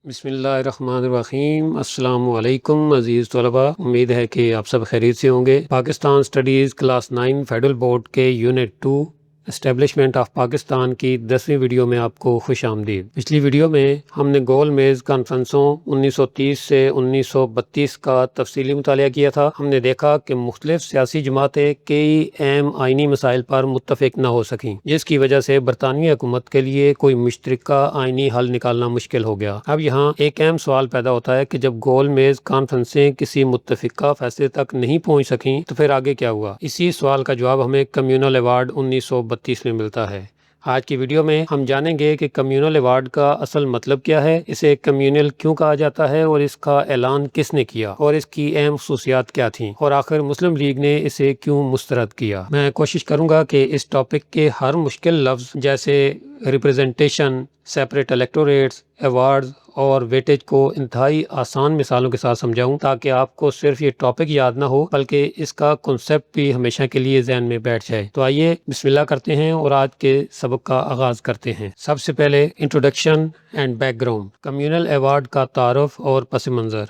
بسم اللہ الرحمن الرحیم۔ السلام علیکم عزیز طلباء، امید ہے کہ آپ سب خیریت سے ہوں گے۔ Pakistan studies class 9 federal board کے یونٹ 2 اسٹیبلشمنٹ آف پاکستان کی 10ویں ویڈیو میں آپ کو خوش آمدید۔ پچھلی ویڈیو میں ہم نے گول میز کانفرنسوں 1930 سے 1932 کا تفصیلی مطالعہ کیا تھا۔ ہم نے دیکھا کہ مختلف سیاسی جماعتیں کئی اہم آئینی مسائل پر متفق نہ ہو سکیں، جس کی وجہ سے برطانوی حکومت کے لیے کوئی مشترکہ آئینی حل نکالنا مشکل ہو گیا۔ اب یہاں ایک اہم سوال پیدا ہوتا ہے کہ جب گول میز کانفرنسیں کسی متفقہ فیصلے تک نہیں پہنچ سکیں تو پھر آگے کیا ہوا؟ اسی سوال کا جواب ہمیں کمیونل ایوارڈ 1932 میں ملتا ہے۔ آج کی ویڈیو میں ہم جانیں گے کہ کمیونل ایوارڈ کا اصل مطلب کیا ہے، اسے کمیونل کیوں کہا جاتا ہے اور اس کا اعلان کس نے کیا اور اس کی اہم خصوصیات کیا تھیں، اور آخر مسلم لیگ نے اسے کیوں مسترد کیا۔ میں کوشش کروں گا کہ اس ٹاپک کے ہر مشکل لفظ جیسے ریپریزنٹیشن، سیپریٹ الیکٹوریٹس، ایوارڈز اور ویٹیج کو انتہائی آسان مثالوں کے ساتھ سمجھاؤں، تاکہ آپ کو صرف یہ ٹاپک یاد نہ ہو بلکہ اس کا کنسیپٹ بھی ہمیشہ کے لیے ذہن میں بیٹھ جائے۔ تو آئیے بسم اللہ کرتے ہیں اور آج کے سبق کا آغاز کرتے ہیں۔ سب سے پہلے introduction and back ground, communal award کا تعارف اور پس منظر۔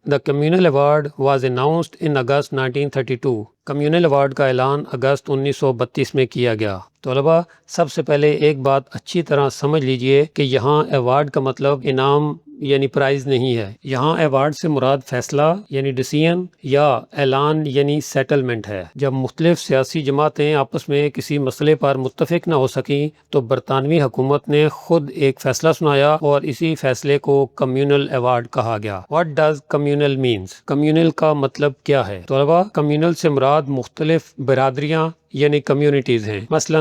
The Communal Award was announced in August 1932۔ Communal award کا اعلان اگست 1932 میں کیا گیا۔ طلباء، سب سے پہلے ایک بات اچھی طرح سمجھ لیجئے کہ یہاں ایوارڈ کا مطلب انعام یعنی پرائز نہیں ہے۔ یہاں ایوارڈ سے مراد فیصلہ یعنی ڈیسیژن یا اعلان یعنی سیٹلمنٹ ہے۔ جب مختلف سیاسی جماعتیں آپس میں کسی مسئلے پر متفق نہ ہو سکیں تو برطانوی حکومت نے خود ایک فیصلہ سنایا اور اسی فیصلے کو کمیونل ایوارڈ کہا گیا۔ What does communal means؟ Communal کا مطلب کیا ہے؟ طلباء، کمیونل سے مراد مختلف برادریاں یعنی کمیونٹیز ہیں، مثلا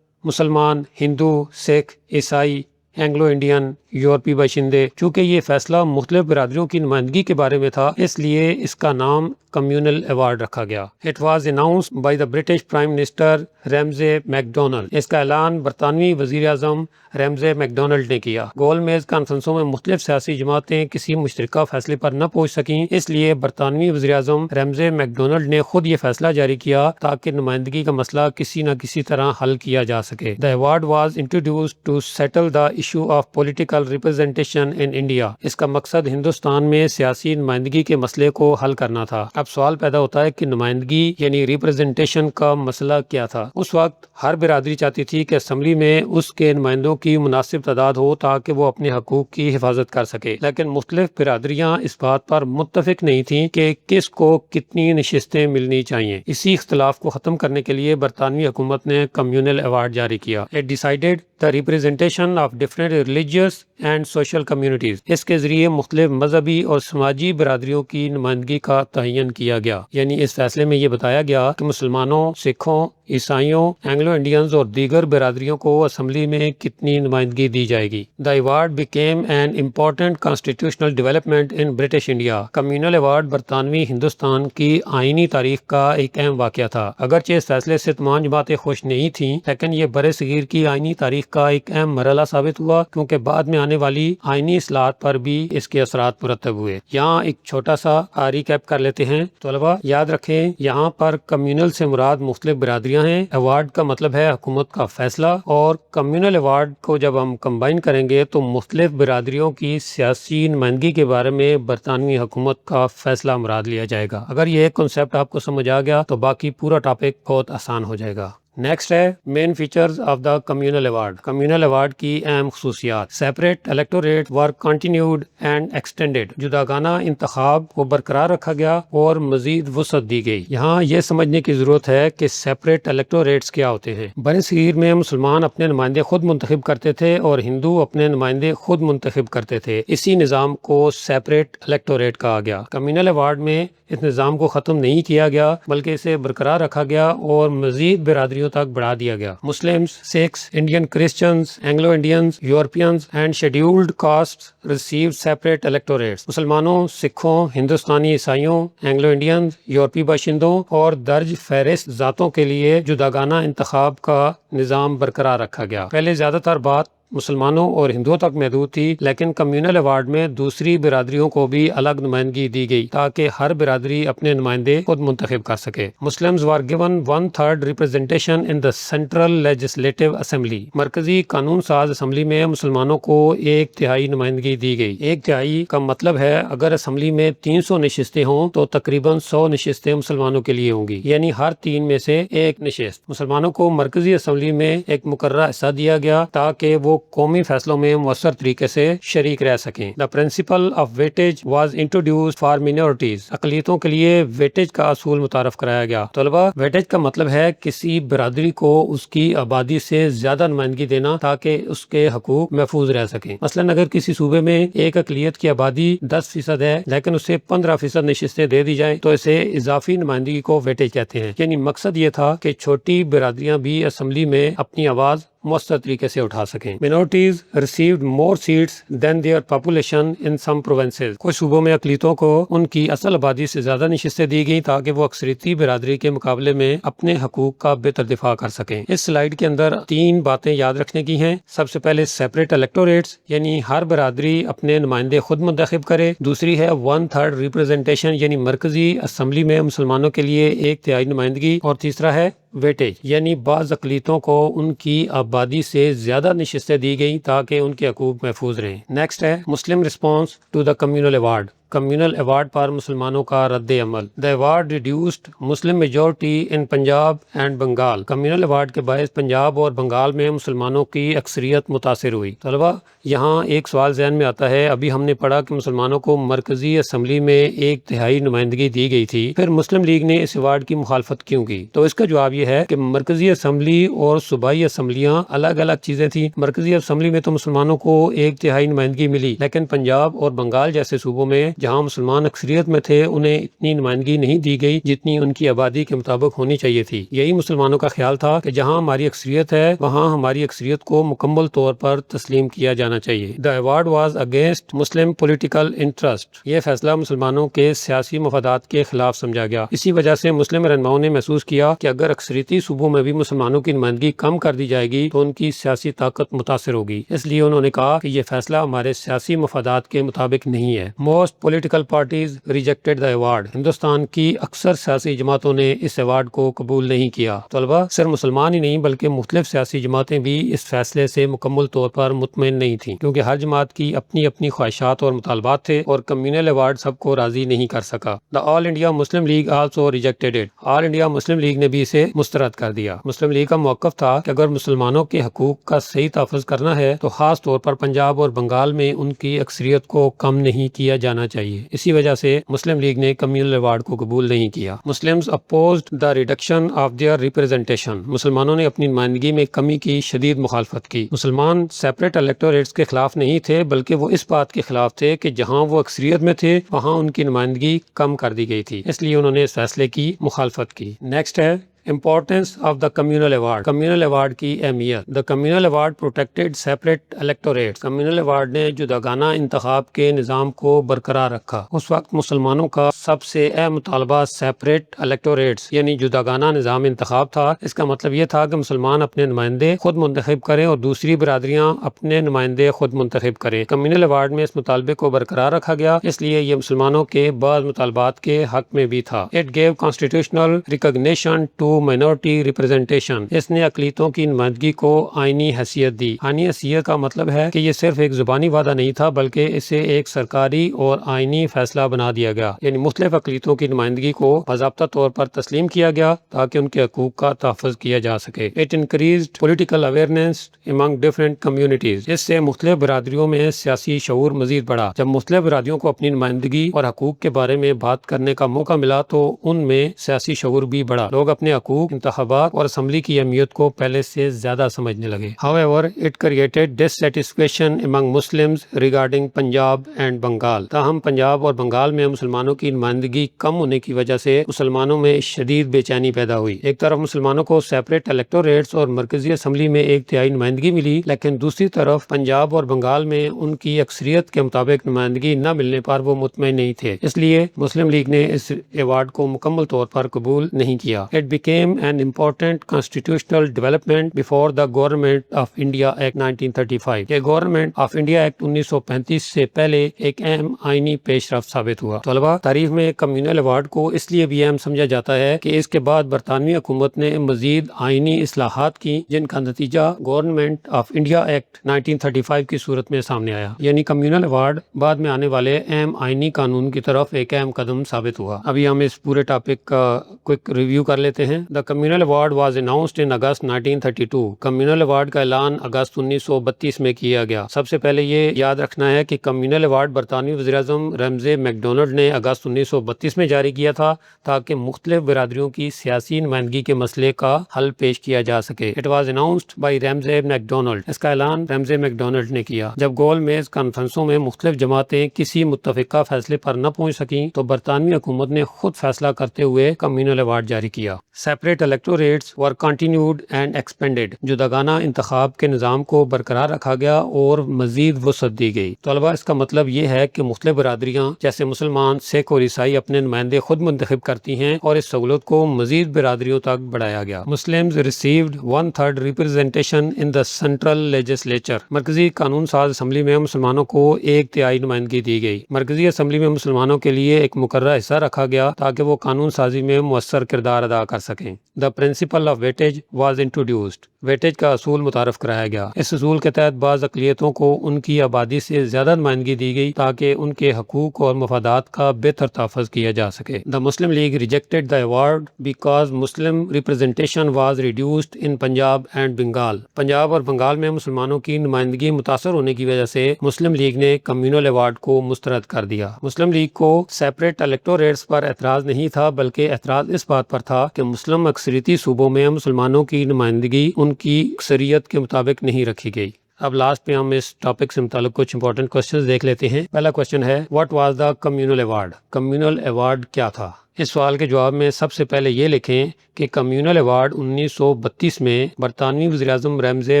مسلمان، ہندو، سکھ، عیسائی، اینگلو انڈین، یورپی باشندے۔ چونکہ یہ فیصلہ مختلف برادریوں کی نمائندگی کے بارے میں تھا، اس لیے اس کا نام کمیونل ایوارڈ رکھا گیا۔ It was announced by the British Prime Minister Ramsay MacDonald. اس کا اعلان برطانوی وزیر اعظم ریمزے میکڈونلڈ نے کیا۔ گول میز کانفرنسوں میں مختلف سیاسی جماعتیں کسی مشترکہ فیصلے پر نہ پہنچ سکیں، اس لیے برطانوی وزیر اعظم ریمزے میکڈونلڈ نے خود یہ فیصلہ جاری کیا تاکہ نمائندگی کا مسئلہ کسی نہ کسی طرح حل کیا جا سکے۔ The award was introduced to settle the issue of political representation in India۔ اس کا مقصد ہندوستان میں سیاسی نمائندگی کے مسئلے کو حل کرنا تھا۔ اب سوال پیدا ہوتا ہے کہ نمائندگی یعنی ریپریزنٹیشن کا مسئلہ کیا تھا؟ اس وقت ہر برادری چاہتی تھی کہ اسمبلی میں اس کے نمائندوں کی مناسب تعداد ہو تاکہ وہ اپنے حقوق کی حفاظت کر سکے، لیکن مختلف برادریاں اس بات پر متفق نہیں تھیں کہ کس کو کتنی نشستیں ملنی چاہیے۔ اسی اختلاف کو ختم کرنے کے لیے برطانوی حکومت نے کمیونل ایوارڈ جاری کیا۔ It decided the representation of different religious and social communities۔ اس کے ذریعے مختلف مذہبی اور سماجی برادریوں کی نمائندگی کا تعین کیا گیا، یعنی اس فیصلے میں یہ بتایا گیا کہ مسلمانوں، سکھوں، عیسائیوں، اینگلو انڈینز اور دیگر برادریوں کو اسمبلی میں کتنی نمائندگی دی جائے گی۔ The award became an important constitutional development in British India۔ Communal award برطانوی ہندوستان کی آئینی تاریخ کا ایک اہم واقعہ تھا۔ اگرچہ اس فیصلے سے تمام جماعتیں خوش نہیں تھیں، لیکن یہ برِ صغیر کی آئینی تاریخ کا ایک اہم مرحلہ ثابت ہوا، کیونکہ بعد میں آنے والی آئینی اصلاحات پر بھی اس کے اثرات مرتب ہوئے۔ یہاں ایک چھوٹا سا ریکیپ کر لیتے ہیں۔ طلباء یاد رکھیں، یہاں پر کمیونل سے مراد مختلف برادریاں ہیں، ایوارڈ کا مطلب ہے حکومت کا فیصلہ، اور کمیونل ایوارڈ کو جب ہم کمبائن کریں گے تو مختلف برادریوں کی سیاسی نمائندگی کے بارے میں برطانوی حکومت کا فیصلہ مراد لیا جائے گا۔ اگر یہ کنسیپٹ آپ کو سمجھ آ گیا تو باقی پورا ٹاپک بہت آسان ہو جائے گا۔ نیکسٹ ہے main features of the communal award. Communal award کی اہم خصوصیات۔ Separate electorate were continued and extended. جداگانہ انتخاب کو برقرار رکھا گیا اور مزید وسعت دی گئی۔ یہاں یہ سمجھنے کی ضرورت ہے کہ سیپریٹ الیکٹوریٹس کیا ہوتے ہیں۔ برِ صغیر میں مسلمان اپنے نمائندے خود منتخب کرتے تھے اور ہندو اپنے نمائندے خود منتخب کرتے تھے۔ اسی نظام کو سیپریٹ الیکٹوریٹ کہا گیا۔ کمیونل ایوارڈ میں اس نظام کو ختم نہیں کیا گیا بلکہ اسے برقرار رکھا گیا اور مزید برادریوں تک بڑھا دیا گیا۔ Muslims, Sikhs, Indian Christians, Anglo Indians, Europeans and scheduled castes received separate electorates. مسلمانوں، سکھوں، ہندوستانی عیسائیوں، اینگلو انڈینز، یورپی باشندوں اور درج فہرست ذاتوں کے لیے جداگانہ انتخاب کا نظام برقرار رکھا گیا۔ پہلے زیادہ تر بات مسلمانوں اور ہندوؤں تک محدود تھی، لیکن کمیونل ایوارڈ میں دوسری برادریوں کو بھی الگ نمائندگی دی گئی تاکہ ہر برادری اپنے نمائندے خود منتخب کر سکے۔ Muslims were given 1/3 representation in the Central Legislative Assembly۔ مرکزی قانون ساز اسمبلی میں مسلمانوں کو 1/3 نمائندگی دی گئی۔ 1/3 کا مطلب ہے اگر اسمبلی میں 300 نشستیں ہوں تو تقریباً 100 نشستیں مسلمانوں کے لیے ہوں گی، یعنی ہر 3 میں سے 1 نشست۔ مسلمانوں کو مرکزی اسمبلی میں ایک مقررہ حصہ دیا گیا تاکہ وہ قومی فیصلوں میں مؤثر طریقے سے شریک رہ سکیں۔ The principle of weightage was introduced for minorities۔ اقلیتوں کے لیے ویٹیج کا اصول متعارف کرایا گیا۔ طلبہ، ویٹیج کا مطلب ہے کسی برادری کو اس کی آبادی سے زیادہ نمائندگی دینا تاکہ اس کے حقوق محفوظ رہ سکیں۔ مثلا اگر کسی صوبے میں ایک اقلیت کی آبادی 10% ہے لیکن اسے 15% نشستیں دے دی جائیں تو اسے اضافی نمائندگی کو ویٹیج کہتے ہیں۔ یعنی مقصد یہ تھا کہ چھوٹی برادریاں بھی اسمبلی میں اپنی آواز مؤثر طریقے سے اٹھا سکیں۔ Minorities received more seats than their population in some provinces۔ کچھ صوبوں میں اقلیتوں کو ان کی اصل آبادی سے زیادہ نشستیں دی گئیں تاکہ وہ اکثریتی برادری کے مقابلے میں اپنے حقوق کا بہتر دفاع کر سکیں۔ اس سلائیڈ کے اندر 3 باتیں یاد رکھنے کی ہیں۔ سب سے پہلے سیپریٹ الیکٹوریٹس، یعنی ہر برادری اپنے نمائندے خود منتخب کرے۔ دوسری ہے 1/3 ریپرزنٹیشن، یعنی مرکزی اسمبلی میں مسلمانوں کے لیے 1/3 نمائندگی۔ اور تیسرا ہے ویٹیج، یعنی بعض اقلیتوں کو ان کی آبادی سے زیادہ نشستیں دی گئیں تاکہ ان کے حقوق محفوظ رہیں۔ نیکسٹ ہے Muslim response to the communal award. Communal award پر مسلمانوں کا رد عمل۔ The award reduced Muslim majority in Punjab and Bengal. Communal award کے باعث پنجاب اور بنگال میں مسلمانوں کی اکثریت متاثر ہوئی۔ طلبہ، یہاں ایک سوال ذہن میں آتا ہے، ابھی ہم نے پڑھا کہ مسلمانوں کو مرکزی اسمبلی میں 1/3 نمائندگی دی گئی تھی، پھر مسلم لیگ نے اس ایوارڈ کی مخالفت کیوں کی؟ تو اس کا جواب یہ ہے کہ مرکزی اسمبلی اور صوبائی اسمبلیاں الگ الگ چیزیں تھیں۔ مرکزی اسمبلی میں تو مسلمانوں کو 1/3 نمائندگی ملی، لیکن پنجاب اور بنگال جیسے صوبوں میں جہاں مسلمان اکثریت میں تھے انہیں اتنی نمائندگی نہیں دی گئی جتنی ان کی آبادی کے مطابق ہونی چاہیے تھی۔ یہی مسلمانوں کا خیال تھا کہ جہاں ہماری اکثریت ہے وہاں ہماری اکثریت کو مکمل طور پر تسلیم کیا جانا چاہیے۔ The award was against Muslim political interest. یہ فیصلہ مسلمانوں کے سیاسی مفادات کے خلاف سمجھا گیا۔ اسی وجہ سے مسلم رہنماؤں نے محسوس کیا کہ اگر اکثریتی صوبوں میں بھی مسلمانوں کی نمائندگی کم کر دی جائے گی تو ان کی سیاسی طاقت متاثر ہوگی، اس لیے انہوں نے کہا کہ یہ فیصلہ ہمارے سیاسی مفادات کے مطابق نہیں ہے۔ Most political parties rejected the award. Hindustan کی اکثر سیاسی جماعتوں نے اس ایوارڈ کو قبول نہیں کیا۔ طلبہ، صرف مسلمان ہی نہیں بلکہ مختلف سیاسی جماعتیں بھی اس فیصلے سے مکمل طور پر مطمئن نہیں تھیں، کیونکہ ہر جماعت کی اپنی اپنی خواہشات اور مطالبات تھے اور کمیونل ایوارڈ سب کو راضی نہیں کر سکا۔ The All India Muslim League also rejected it. All India Muslim league نے بھی اسے مسترد کر دیا۔ مسلم لیگ کا موقف تھا کہ اگر مسلمانوں کے حقوق کا صحیح تحفظ کرنا ہے تو خاص طور پر پنجاب اور بنگال میں ان کی اکثریت کو کم نہیں کیا جانا چاہیے۔ اسی وجہ سے مسلم لیگ نے کمیونل ایوارڈ کو قبول نہیں کیا۔ Muslims opposed the reduction of their representation. مسلمانوں نے اپنی نمائندگی میں کمی کی شدید مخالفت کی۔ مسلمان سیپریٹ الیکٹوریٹس کے خلاف نہیں تھے بلکہ وہ اس بات کے خلاف تھے کہ جہاں وہ اکثریت میں تھے وہاں ان کی نمائندگی کم کر دی گئی تھی، اس لیے انہوں نے اس فیصلے کی مخالفت کی۔ نیکسٹ ہے importance of the communal award. Communal award کی اہمیت۔ The communal award protected separate electorates. Communal award نے جداگانہ انتخاب کے نظام کو برقرار رکھا۔ اس وقت مسلمانوں کا سب سے اہم مطالبہ سیپریٹ الیکٹوریٹس یعنی جداگانہ نظام انتخاب تھا۔ اس کا مطلب یہ تھا کہ مسلمان اپنے نمائندے خود منتخب کریں اور دوسری برادریاں اپنے نمائندے خود منتخب کریں۔ کمیونل ایوارڈ میں اس مطالبے کو برقرار رکھا گیا، اس لیے یہ مسلمانوں کے بعض مطالبات کے حق میں بھی تھا۔ It gave constitutional recognition to minority representation. اس نے اقلیتوں کی نمائندگی کو آئینی حیثیت دی۔ آئینی حیثیت کا مطلب ہے کہ یہ صرف ایک زبانی وعدہ نہیں تھا بلکہ اسے ایک سرکاری اور آئینی فیصلہ بنا دیا گیا، یعنی مختلف اقلیتوں کی نمائندگی کو باضابطہ طور پر تسلیم کیا گیا تاکہ ان کے حقوق کا تحفظ کیا جا سکے۔ It increased political awareness among different communities. اس سے مختلف برادریوں میں سیاسی شعور مزید بڑھا۔ جب مختلف برادریوں کو اپنی نمائندگی اور حقوق کے بارے میں بات کرنے کا موقع ملا تو ان میں سیاسی شعور بھی بڑھا۔ لوگ اپنے حقوق، انتخابات اور اسمبلی کی اہمیت کو پہلے سے زیادہ سمجھنے لگے۔ However, it created dissatisfaction among Muslims regarding Punjab and Bengal۔ تاہم پنجاب اور بنگال میں مسلمانوں کی نمائندگی کم ہونے کی وجہ سے مسلمانوں میں شدید بے چینی پیدا ہوئی۔ ایک طرف مسلمانوں کو سیپریٹ الیکٹوریٹس اور مرکزی اسمبلی میں 1/3 نمائندگی ملی، لیکن دوسری طرف پنجاب اور بنگال میں ان کی اکثریت کے مطابق نمائندگی نہ ملنے پر وہ مطمئن نہیں تھے، اس لیے مسلم لیگ نے اس ایوارڈ کو مکمل طور پر قبول نہیں کیا۔ It became became an important constitutional development before the Government of India Act 1935 کہ گورنمنٹ آف انڈیا ایکٹ 1935 سے پہلے ایک اہم آئینی پیش رفت ثابت ہوا۔ طلباء، تاریخ میں کمیونل ایوارڈ کو اس لیے بھی اہم سمجھا جاتا ہے کہ اس کے بعد برطانوی حکومت نے مزید آئینی اصلاحات کی جن کا نتیجہ گورنمنٹ آف انڈیا ایکٹ 1935 کی صورت میں سامنے آیا، یعنی کمیونل ایوارڈ بعد میں آنے والے اہم آئینی قانون کی طرف ایک اہم قدم ثابت ہوا۔ ابھی ہم اس پورے ٹاپک کا کوئک ریویو کر لیتے ہیں۔ The communal award was announced in August 1932۔ Communal award کا اعلان اگست 1932 میں کیا گیا۔ سب سے پہلے یہ یاد رکھنا ہے کہ کمیونل ایوارڈ برطانوی وزیر اعظم رمزے میک ڈونلڈ نے اگست 1932 میں جاری کیا تھا تاکہ مختلف برادریوں کی سیاسی نمائندگی کے مسئلے کا حل پیش کیا جا سکے۔ It was announced by Ramsay MacDonald. اس کا اعلان رمزے میک ڈونلڈ نے کیا۔ جب گول میز کانفرنسوں میں مختلف جماعتیں کسی متفقہ فیصلے پر نہ پہنچ سکیں تو برطانوی حکومت نے خود فیصلہ کرتے ہوئے کمیونل ایوارڈ جاری کیا۔ Separate electorates were continued and expanded. جداگانہ انتخاب کے نظام کو برقرار رکھا گیا اور مزید وسعت دی گئی۔ طلباء، اس کا مطلب یہ ہے کہ مختلف برادریاں جیسے مسلمان، سکھ اور عیسائی اپنے نمائندے خود منتخب کرتی ہیں اور اس سہولت کو مزید برادریوں تک بڑھایا گیا۔ Muslims received 1/3 representation in the central legislature. مرکزی قانون ساز اسمبلی میں مسلمانوں کو 1/3 نمائندگی دی گئی۔ مرکزی اسمبلی میں مسلمانوں کے لیے ایک مقررہ حصہ رکھا گیا تاکہ وہ قانون سازی میں مؤثر کردار ادا کر سکیں۔ The principle of weightage was introduced. Weightage کا اصول متعارف کرایا گیا۔ اس اصول کے تحت بعض اقلیتوں کو ان کی آبادی سے زیادہ نمائندگی دی گئی تاکہ ان کے حقوق اور مفادات کا بہتر تحفظ کیا جا سکے۔ The Muslim League rejected the award because Muslim representation was reduced in Punjab and Bengal. Punjab اور بنگال میں مسلمانوں کی نمائندگی متاثر ہونے کی وجہ سے مسلم لیگ نے کمیونل ایوارڈ کو مسترد کر دیا۔ مسلم لیگ کو سیپریٹ الیکٹوریٹس پر اعتراض نہیں تھا بلکہ اعتراض اس بات پر تھا کہ مسلم اکثریتی صوبوں میں مسلمانوں کی نمائندگی ان کی اکثریت کے مطابق نہیں رکھی گئی۔ اب لاسٹ پہ ہم اس ٹاپک سے متعلق کچھ امپورٹنٹ کوسچنز دیکھ لیتے ہیں۔ پہلا کوسچن ہے what was the communal award? Communal award کیا تھا؟ اس سوال کے جواب میں سب سے پہلے یہ لکھیں کہ کمیونل ایوارڈ 1932 میں برطانوی وزیر اعظم رمزے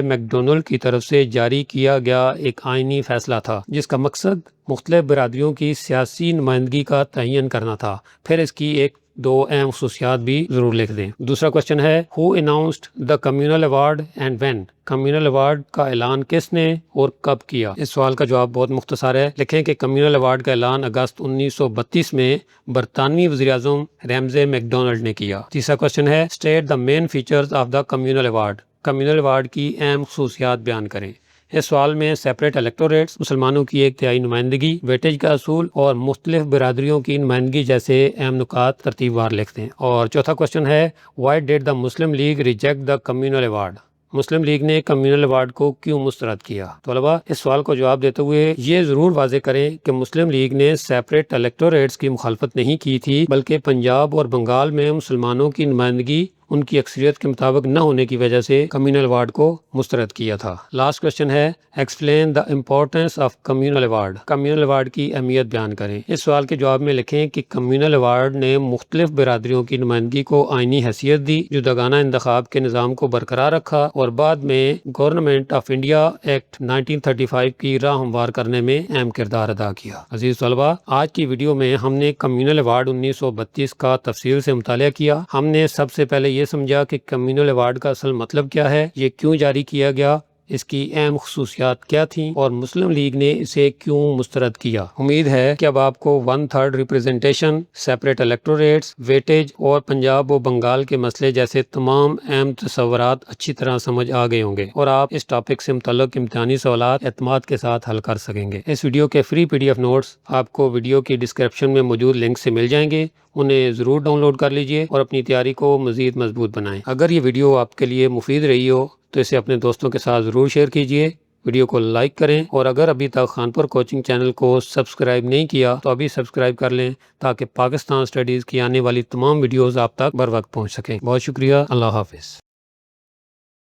میک ڈونلڈ کی طرف سے جاری کیا گیا ایک آئینی فیصلہ تھا جس کا مقصد مختلف برادریوں کی سیاسی نمائندگی کا تعین کرنا تھا۔ پھر اس کی ایک دو اہم خصوصیات بھی ضرور لکھ دیں۔ دوسرا کوسچن ہے who announced the communal award and when? Communal award کا اعلان کس نے اور کب کیا؟ اس سوال کا جواب بہت مختصر ہے، لکھیں کہ کمیونل ایوارڈ کا اعلان اگست 1932 میں برطانوی وزیر اعظم رمزے میک ڈونلڈ نے کیا۔ تیسرا کوسچن ہے state the main features of the communal award? Communal award کی اہم خصوصیات بیان کریں۔ اس سوال میں سیپریٹ الیکٹوریٹس، مسلمانوں کی 1/3 نمائندگی، ویٹیج کا اصول اور مختلف برادریوں کی نمائندگی جیسے اہم نکات ترتیب وار لکھتے ہیں۔ اور چوتھا کوسچن ہے why did the Muslim league reject the communal award? Muslim league نے کمیونل ایوارڈ کو کیوں مسترد کیا؟ طلباء، اس سوال کو جواب دیتے ہوئے یہ ضرور واضح کریں کہ مسلم لیگ نے سیپریٹ الیکٹوریٹس کی مخالفت نہیں کی تھی بلکہ پنجاب اور بنگال میں مسلمانوں کی نمائندگی ان کی اکثریت کے مطابق نہ ہونے کی وجہ سے کمیونل ایوارڈ کو مسترد کیا تھا۔ لاسٹ کوسچن ہے explain the importance of communal award? Communal award کی اہمیت بیان کریں۔ اس سوال کے جواب میں لکھیں کہ کمیونل ایوارڈ نے مختلف برادریوں کی نمائندگی کو آئینی حیثیت دی، جداگانہ انتخاب کے نظام کو برقرار رکھا اور بعد میں گورنمنٹ آف انڈیا ایکٹ 1935 کی راہ ہموار کرنے میں اہم کردار ادا کیا۔ عزیز طلباء، آج کی ویڈیو میں ہم نے کمیونل ایوارڈ 1932 کا تفصیل سے مطالعہ کیا۔ ہم نے سب سے پہلے یہ سمجھا کہ کمیونل ایوارڈ کا اصل مطلب کیا ہے، یہ کیوں جاری کیا گیا، اس کی اہم خصوصیات کیا تھیں اور مسلم لیگ نے اسے کیوں مسترد کیا۔ امید ہے کہ اب آپ کو 1/3 ریپرزنٹیشن، سیپریٹ الیکٹوریٹس، ویٹیج اور پنجاب و بنگال کے مسئلے جیسے تمام اہم تصورات اچھی طرح سمجھ آ گئے ہوں گے اور آپ اس ٹاپک سے متعلق امتحانی سوالات اعتماد کے ساتھ حل کر سکیں گے۔ اس ویڈیو کے فری PDF نوٹس آپ کو ویڈیو کی ڈسکرپشن میں موجود لنک سے مل جائیں گے، انہیں ضرور ڈاؤن لوڈ کر لیجئے اور اپنی تیاری کو مزید مضبوط بنائیں۔ اگر یہ ویڈیو آپ کے لیے مفید رہی ہو تو اسے اپنے دوستوں کے ساتھ ضرور شیئر کیجئے، ویڈیو کو لائک کریں اور اگر ابھی تک خانپور کوچنگ چینل کو سبسکرائب نہیں کیا تو ابھی سبسکرائب کر لیں تاکہ پاکستان اسٹڈیز کی آنے والی تمام ویڈیوز آپ تک بر وقت پہنچ سکیں۔ بہت شکریہ، اللہ حافظ۔